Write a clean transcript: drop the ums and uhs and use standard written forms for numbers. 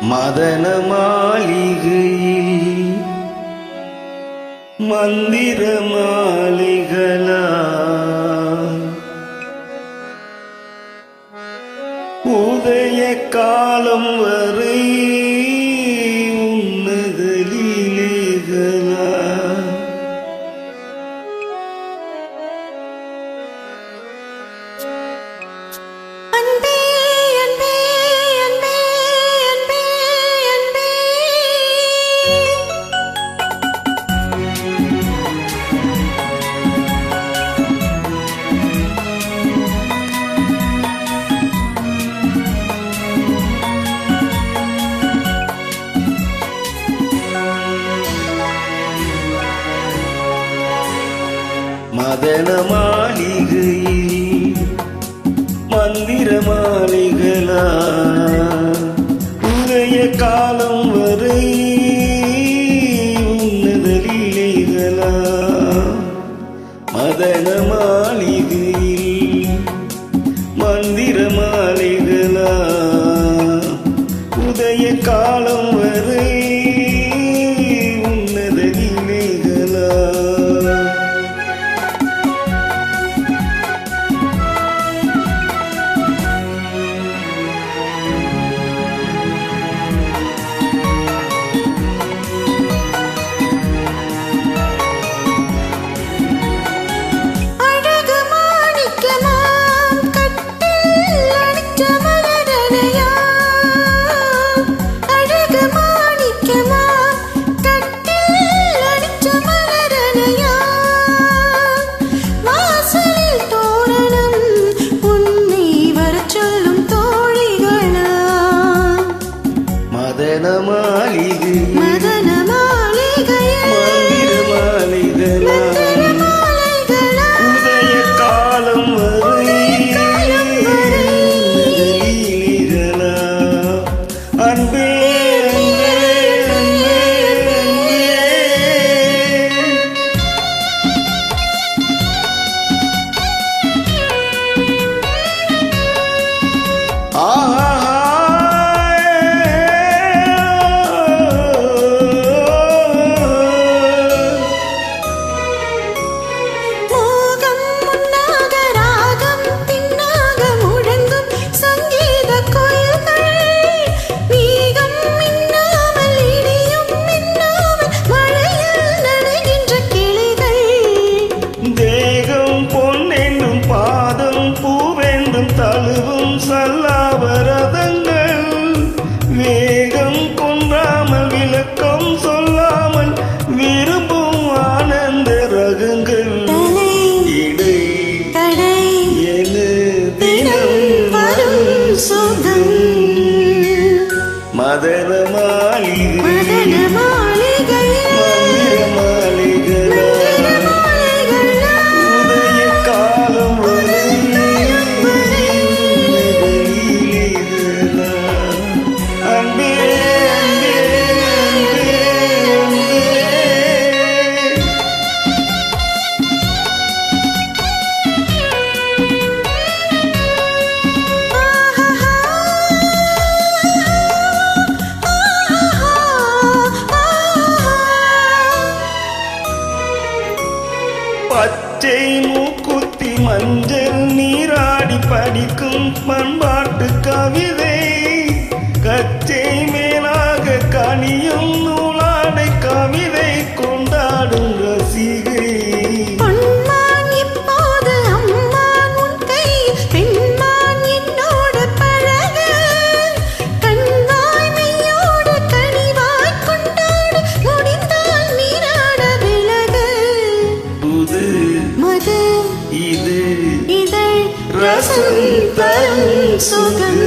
மதன மாளிகையில் மந்திர மாளிகளா உதய காலம் வரை உன்னதலீலைகளா மதன மாளிகையில் மந்திர மாளிகளா உதய காலம் வரை உன்னதலீலைகளா மதன மாளிகையில் மந்திர மாளிகளா உதய காலம் வரை உன்னதலீலைகளா மதன மாளிகை மந்திர மாளிகளா உதய காலம் வரை உன்னதலீலைகளா அன்பே தழுவும் சல்லாபரதங்கள் வேகம் கொன்றாமல் விளக்கம் சொல்லாமல் விரும்பும் ஆனந்த ரகங்கள் இடை என தினம் வரும் சுகம் மதன மாளிகை மந்திர மாளிகளா உதய காலம் வரை பச்சை மூக்குத்தி மஞ்சள் நீராடி படிக்கும் பண்பாட்டு கவிதை கச்சை மேலாக கனியும் நூலாடை கவிதை கொண்டாடும் ரசிகை இது ரசம் தரும் சுகம்